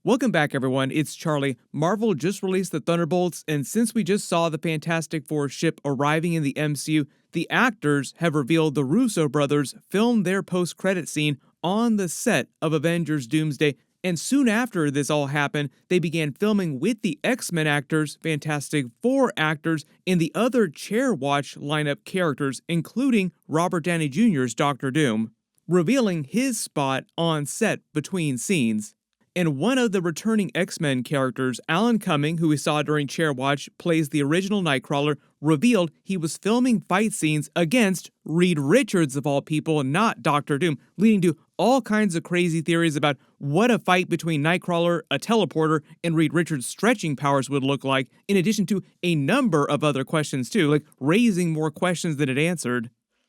Welcome back, everyone. It's Charlie. Marvel just released the Thunderbolts, and since we just saw the Fantastic Four ship arriving in the MCU, the actors have revealed the Russo brothers filmed their post-credit scene on the set of Avengers Doomsday, and soon after this all happened, they began filming with the X-Men actors, Fantastic Four actors, and the other Chair Watch lineup characters, including Robert Downey Jr.'s Doctor Doom, revealing his spot on set between scenes. And one of the returning X-Men characters, Alan Cumming, who we saw during Chair Watch, plays the original Nightcrawler, revealed he was filming fight scenes against Reed Richards of all people, not Doctor Doom, leading to all kinds of crazy theories about what a fight between Nightcrawler, a teleporter, and Reed Richards' stretching powers would look like, in addition to a number of other questions too, like raising more questions than it answered.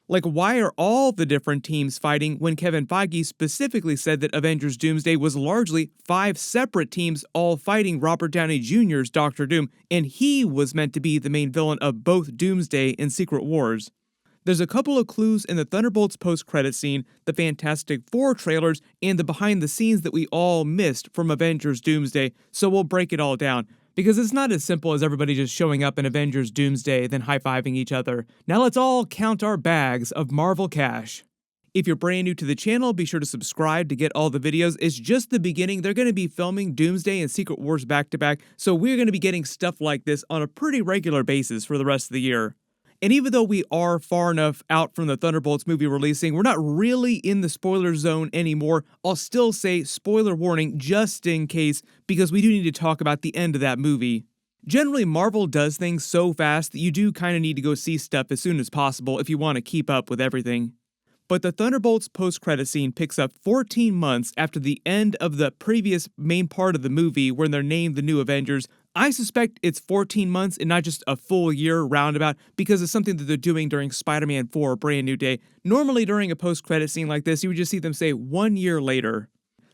Like, why are all the different teams fighting when Kevin Feige specifically said that Avengers Doomsday was largely 5 separate teams all fighting Robert Downey Jr.'s Doctor Doom, and he was meant to be the main villain of both Doomsday and Secret Wars? There's a couple of clues in the Thunderbolts post-credit scene, the Fantastic Four trailers, and the behind-the-scenes that we all missed from Avengers Doomsday, so we'll break it all down. Because it's not as simple as everybody just showing up in Avengers Doomsday then high-fiving each other. Now let's all count our bags of Marvel cash. If you're brand new to the channel, be sure to subscribe to get all the videos. It's just the beginning. They're going to be filming Doomsday and Secret Wars back-to-back, so we're going to be getting stuff like this on a pretty regular basis for the rest of the year. And even though we are far enough out from the Thunderbolts movie releasing, we're not really in the spoiler zone anymore. I'll still say spoiler warning just in case, because we do need to talk about the end of that movie. Generally, Marvel does things so fast that you do kind of need to go see stuff as soon as possible if you want to keep up with everything. But the Thunderbolts post-credit scene picks up 14 months after the end of the previous main part of the movie when they're named the New Avengers. I suspect it's 14 months and not just a full year roundabout because it's something that they're doing during Spider-Man 4 Brand New Day. Normally during a post-credit scene like this, you would just see them say 1 year later.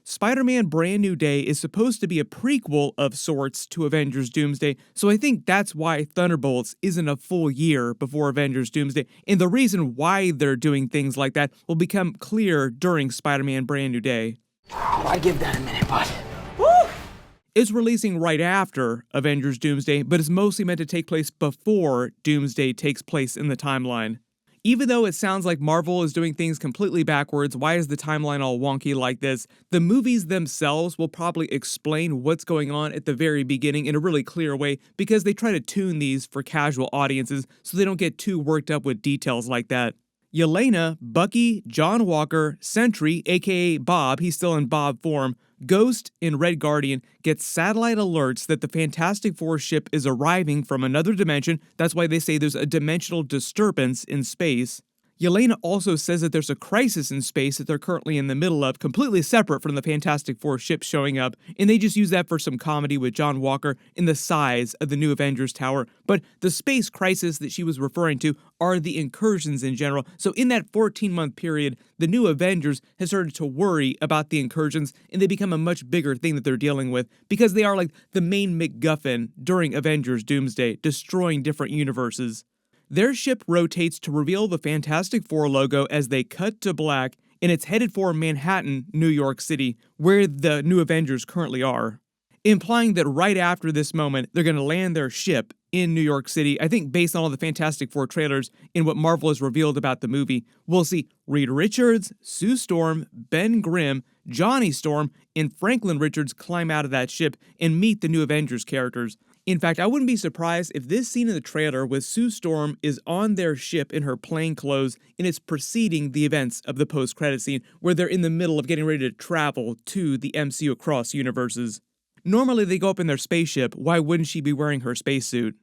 Spider-Man Brand New Day is supposed to be a prequel of sorts to Avengers Doomsday, so I think that's why Thunderbolts isn't a full year before Avengers Doomsday, and the reason why they're doing things like that will become clear during Spider-Man Brand New Day. I give that a minute, bud. It's releasing right after Avengers Doomsday, but is mostly meant to take place before Doomsday takes place in the timeline. Even though it sounds like Marvel is doing things completely backwards, why is the timeline all wonky like this? The movies themselves will probably explain what's going on at the very beginning in a really clear way because they try to tune these for casual audiences so they don't get too worked up with details like that. Yelena, Bucky, John Walker, Sentry, aka Bob, he's still in Bob form, Ghost, and Red Guardian get satellite alerts that the Fantastic Four ship is arriving from another dimension. That's why they say there's a dimensional disturbance in space. Yelena also says that there's a crisis in space that they're currently in the middle of, completely separate from the Fantastic Four ship showing up, and they just use that for some comedy with John Walker in the size of the new Avengers Tower. But the space crisis that she was referring to are the incursions in general, so in that 14-month period, the new Avengers has started to worry about the incursions, and they become a much bigger thing that they're dealing with, because they are like the main MacGuffin during Avengers Doomsday, destroying different universes. Their ship rotates to reveal the Fantastic Four logo as they cut to black, and it's headed for Manhattan, New York City, where the New Avengers currently are. Implying that right after this moment, they're going to land their ship in New York City. I think based on all the Fantastic Four trailers and what Marvel has revealed about the movie, we'll see Reed Richards, Sue Storm, Ben Grimm, Johnny Storm, and Franklin Richards climb out of that ship and meet the New Avengers characters. In fact, I wouldn't be surprised if this scene in the trailer with Sue Storm is on their ship in her plain clothes and it's preceding the events of the post-credit scene where they're in the middle of getting ready to travel to the MCU across universes. Normally they go up in their spaceship, why wouldn't she be wearing her spacesuit?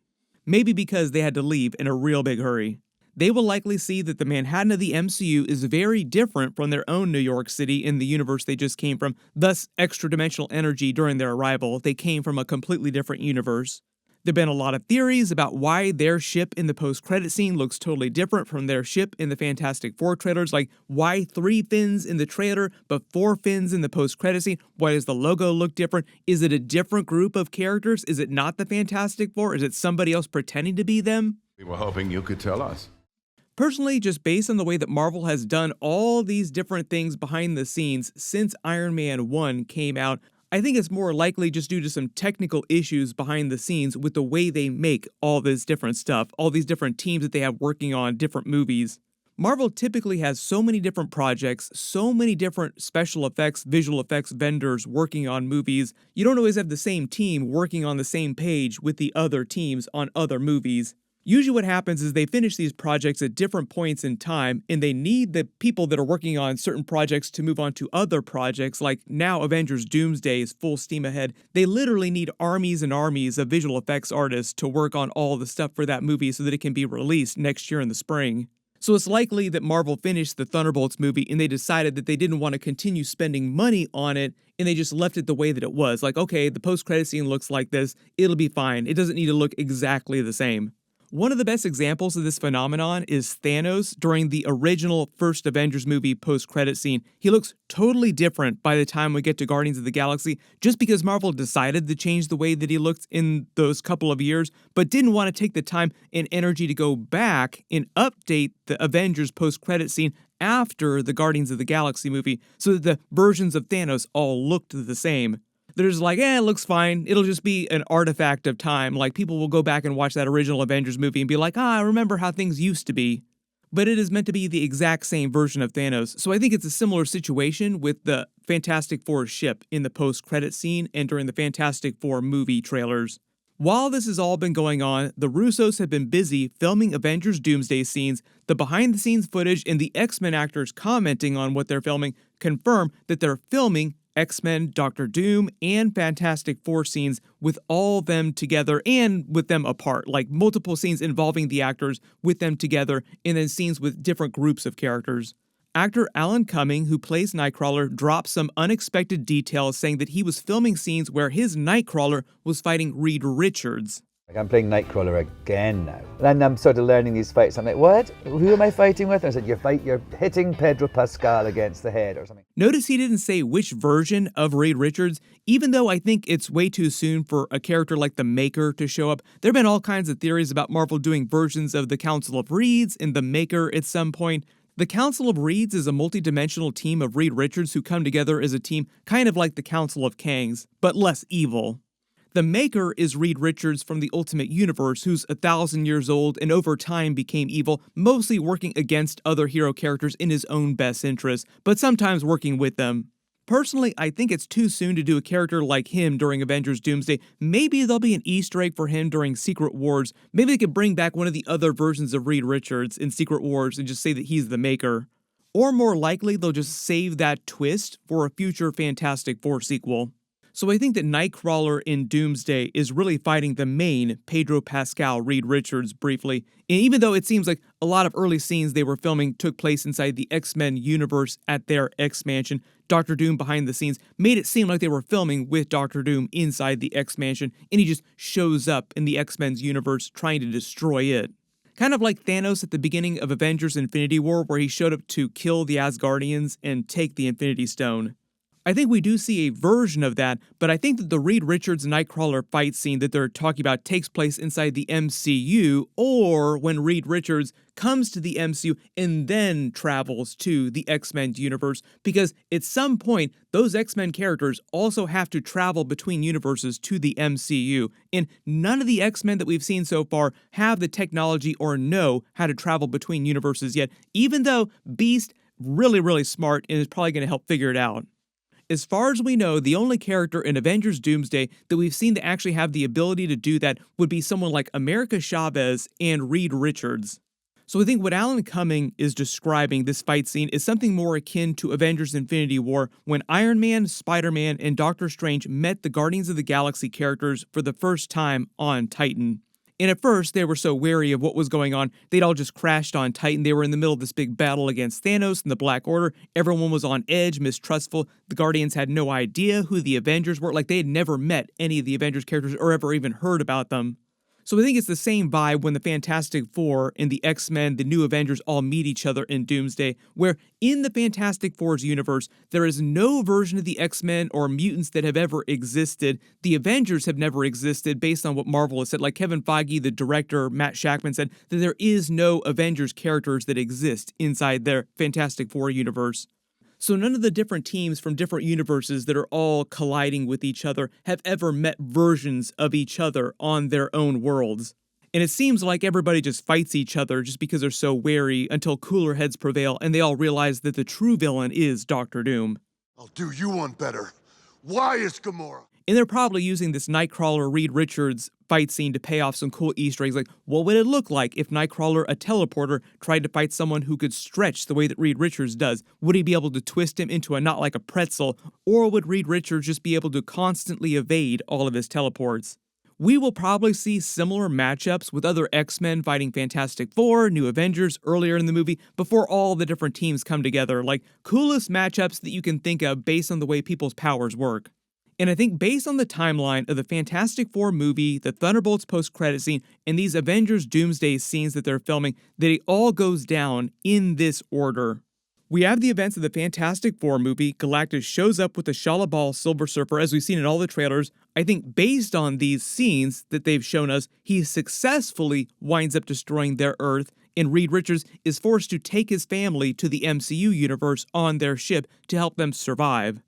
Maybe because they had to leave in a real big hurry. They will likely see that the Manhattan of the MCU is very different from their own New York City in the universe they just came from, thus extra-dimensional energy during their arrival. They came from a completely different universe. There have been a lot of theories about why their ship in the post-credit scene looks totally different from their ship in the Fantastic Four trailers, like why 3 fins in the trailer but 4 fins in the post-credit scene? Why does the logo look different? Is it a different group of characters? Is it not the Fantastic Four? Is it somebody else pretending to be them? We were hoping you could tell us. Personally, just based on the way that Marvel has done all these different things behind the scenes since Iron Man 1 came out, I think it's more likely just due to some technical issues behind the scenes with the way they make all this different stuff, all these different teams that they have working on different movies. Marvel typically has so many different projects, so many different special effects, visual effects vendors working on movies. You don't always have the same team working on the same page with the other teams on other movies. Usually what happens is they finish these projects at different points in time, and they need the people that are working on certain projects to move on to other projects, like now Avengers Doomsday is full steam ahead. They literally need armies and armies of visual effects artists to work on all the stuff for that movie so that it can be released next year in the spring. So it's likely that Marvel finished the Thunderbolts movie and they decided that they didn't want to continue spending money on it, and they just left it the way that it was. Like, okay, the post-credit scene looks like this, it'll be fine. It doesn't need to look exactly the same. One of the best examples of this phenomenon is Thanos during the original first Avengers movie post-credit scene. He looks totally different by the time we get to Guardians of the Galaxy, just because Marvel decided to change the way that he looked in those couple of years, but didn't want to take the time and energy to go back and update the Avengers post-credit scene after the Guardians of the Galaxy movie so that the versions of Thanos all looked the same. They're just like, it looks fine. It'll just be an artifact of time. Like, people will go back and watch that original Avengers movie and be like, I remember how things used to be. But it is meant to be the exact same version of Thanos. So I think it's a similar situation with the Fantastic Four ship in the post-credit scene and during the Fantastic Four movie trailers. While this has all been going on, the Russos have been busy filming Avengers Doomsday scenes. The behind-the-scenes footage and the X-Men actors commenting on what they're filming confirm that they're filming X-Men, Doctor Doom, and Fantastic Four scenes with all them together and with them apart, like multiple scenes involving the actors with them together, and then scenes with different groups of characters. Actor Alan Cumming, who plays Nightcrawler, dropped some unexpected details saying that he was filming scenes where his Nightcrawler was fighting Reed Richards. Like, I'm playing Nightcrawler again now. And I'm sort of learning these fights. I'm like, what? Who am I fighting with? And I said, you're hitting Pedro Pascal against the head or something. Notice he didn't say which version of Reed Richards, even though I think it's way too soon for a character like the Maker to show up. There have been all kinds of theories about Marvel doing versions of the Council of Reeds and the Maker at some point. The Council of Reeds is a multi-dimensional team of Reed Richards who come together as a team kind of like the Council of Kangs, but less evil. The Maker is Reed Richards from the Ultimate Universe, who's 1,000 years old and over time became evil, mostly working against other hero characters in his own best interest, but sometimes working with them. Personally, I think it's too soon to do a character like him during Avengers Doomsday. Maybe there'll be an Easter egg for him during Secret Wars. Maybe they could bring back one of the other versions of Reed Richards in Secret Wars and just say that he's the Maker. Or more likely, they'll just save that twist for a future Fantastic Four sequel. So I think that Nightcrawler in Doomsday is really fighting the main Pedro Pascal Reed Richards briefly. And even though it seems like a lot of early scenes they were filming took place inside the X-Men universe at their X-Mansion, Doctor Doom behind the scenes made it seem like they were filming with Doctor Doom inside the X-Mansion, and he just shows up in the X-Men's universe trying to destroy it. Kind of like Thanos at the beginning of Avengers Infinity War, where he showed up to kill the Asgardians and take the Infinity Stone. I think we do see a version of that, but I think that the Reed Richards Nightcrawler fight scene that they're talking about takes place inside the MCU, or when Reed Richards comes to the MCU and then travels to the X-Men universe, because at some point, those X-Men characters also have to travel between universes to the MCU, and none of the X-Men that we've seen so far have the technology or know how to travel between universes yet, even though Beast really smart and is probably going to help figure it out. As far as we know, the only character in Avengers Doomsday that we've seen to actually have the ability to do that would be someone like America Chavez and Reed Richards. So I think what Alan Cumming is describing this fight scene is something more akin to Avengers Infinity War, when Iron Man, Spider-Man, and Doctor Strange met the Guardians of the Galaxy characters for the first time on Titan. And at first, they were so wary of what was going on, they'd all just crashed on Titan. They were in the middle of this big battle against Thanos and the Black Order. Everyone was on edge, mistrustful. The Guardians had no idea who the Avengers were. Like, they had never met any of the Avengers characters or ever even heard about them. So I think it's the same vibe when the Fantastic Four and the X-Men, the new Avengers, all meet each other in Doomsday, where in the Fantastic Four's universe, there is no version of the X-Men or mutants that have ever existed. The Avengers have never existed based on what Marvel has said. Like Kevin Feige, the director, Matt Shakman said that there is no Avengers characters that exist inside their Fantastic Four universe. So none of the different teams from different universes that are all colliding with each other have ever met versions of each other on their own worlds. And it seems like everybody just fights each other just because they're so wary until cooler heads prevail and they all realize that the true villain is Doctor Doom. I'll do you one better. Why is Gamora? And they're probably using this Nightcrawler Reed Richards fight scene to pay off some cool Easter eggs, like what would it look like if Nightcrawler, a teleporter, tried to fight someone who could stretch the way that Reed Richards does? Would he be able to twist him into a knot like a pretzel, or would Reed Richards just be able to constantly evade all of his teleports? We will probably see similar matchups with other X-Men fighting Fantastic Four, New Avengers earlier in the movie before all the different teams come together, like coolest matchups that you can think of based on the way people's powers work. And I think based on the timeline of the Fantastic Four movie, the Thunderbolts post-credit scene, and these Avengers Doomsday scenes that they're filming, that it all goes down in this order. We have the events of the Fantastic Four movie. Galactus shows up with the Shalabal Silver Surfer, as we've seen in all the trailers. I think based on these scenes that they've shown us, he successfully winds up destroying their Earth, and Reed Richards is forced to take his family to the MCU universe on their ship to help them survive.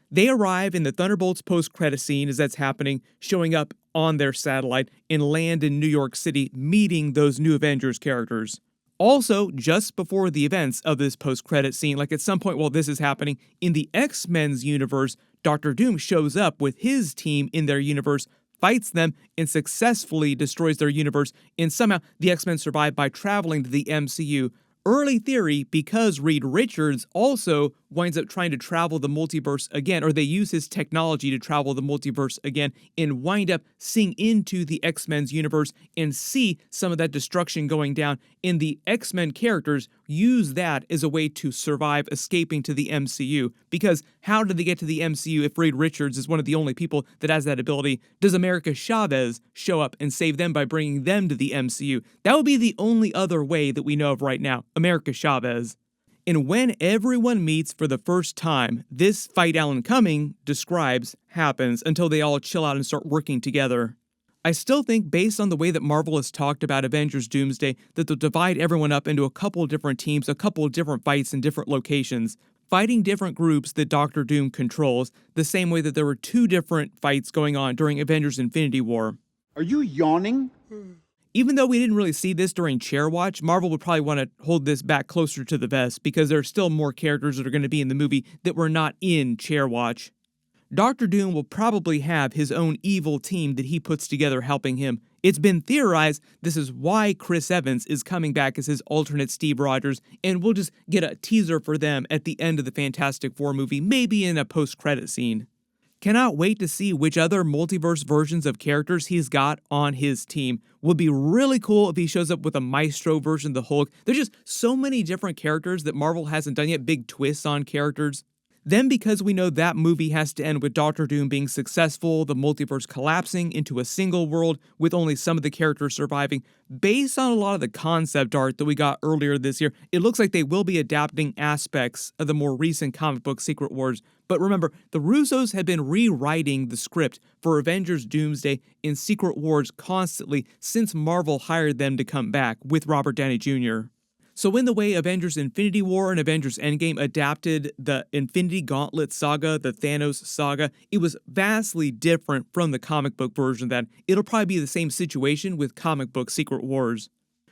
They arrive in the Thunderbolts post-credit scene as that's happening, showing up on their satellite, and land in New York City, meeting those New Avengers characters. Also, just before the events of this post-credit scene, like at some point while this is happening, in the X-Men's universe, Doctor Doom shows up with his team in their universe, fights them, and successfully destroys their universe, and somehow the X-Men survive by traveling to the MCU. Early theory, because Reed Richards also winds up trying to travel the multiverse again, or they use his technology to travel the multiverse again, and wind up seeing into the X-Men's universe and see some of that destruction going down, and the X-Men characters use that as a way to survive escaping to the MCU. Because how did they get to the MCU if Reed Richards is one of the only people that has that ability? Does America Chavez show up and save them by bringing them to the MCU? That would be the only other way that we know of right now, America Chavez. And when everyone meets for the first time, this fight Alan Cumming describes happens until they all chill out and start working together. I still think, based on the way that Marvel has talked about Avengers Doomsday, that they'll divide everyone up into a couple different teams, a couple different fights in different locations, fighting different groups that Doctor Doom controls, the same way that there were two different fights going on during Avengers Infinity War. Are you yawning? Even though we didn't really see this during Chair Watch, Marvel would probably want to hold this back closer to the vest because there are still more characters that are going to be in the movie that were not in Chair Watch. Doctor Doom will probably have his own evil team that he puts together helping him. It's been theorized this is why Chris Evans is coming back as his alternate Steve Rogers, and we'll just get a teaser for them at the end of the Fantastic Four movie, maybe in a post-credit scene. Cannot wait to see which other multiverse versions of characters he's got on his team. Would be really cool if he shows up with a Maestro version of the Hulk. There's just so many different characters that Marvel hasn't done yet, big twists on characters. Then, because we know that movie has to end with Doctor Doom being successful, the multiverse collapsing into a single world with only some of the characters surviving, based on a lot of the concept art that we got earlier this year, it looks like they will be adapting aspects of the more recent comic book Secret Wars. But remember, the Russos had been rewriting the script for Avengers Doomsday and Secret Wars constantly since Marvel hired them to come back with Robert Downey Jr. So in the way Avengers Infinity War and Avengers Endgame adapted the Infinity Gauntlet saga, the Thanos saga, it was vastly different from the comic book version of that. It'll probably be the same situation with comic book Secret Wars.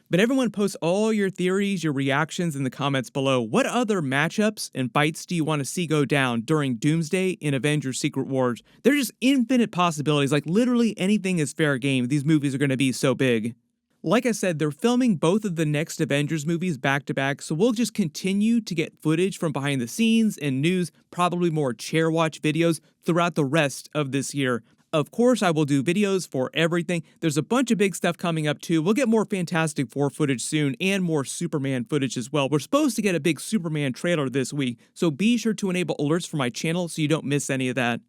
But everyone post all your theories, your reactions in the comments below. What other matchups and fights do you want to see go down during Doomsday in Avengers Secret Wars? There's just infinite possibilities, like literally anything is fair game. These movies are going to be so big. Like I said, they're filming both of the next Avengers movies back to back, so we'll just continue to get footage from behind the scenes and news, probably more Chair Watch videos throughout the rest of this year. Of course, I will do videos for everything. There's a bunch of big stuff coming up too. We'll get more Fantastic Four footage soon and more Superman footage as well. We're supposed to get a big Superman trailer this week, so be sure to enable alerts for my channel so you don't miss any of that.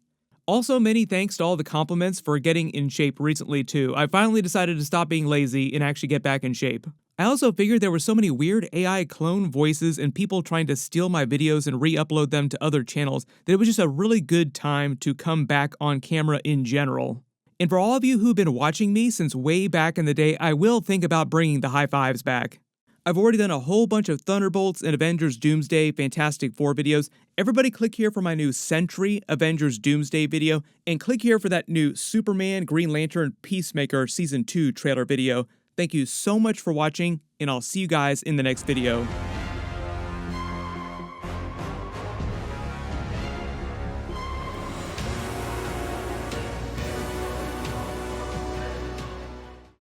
Also, many thanks to all the compliments for getting in shape recently too. I finally decided to stop being lazy and actually get back in shape. I also figured there were so many weird AI clone voices and people trying to steal my videos and re-upload them to other channels that it was just a really good time to come back on camera in general. And for all of you who've been watching me since way back in the day, I will think about bringing the high fives back. I've already done a whole bunch of Thunderbolts and Avengers Doomsday Fantastic Four videos. Everybody click here for my new Sentry Avengers Doomsday video, and click here for that new Superman, Green Lantern, Peacemaker Season 2 trailer video. Thank you so much for watching, and I'll see you guys in the next video.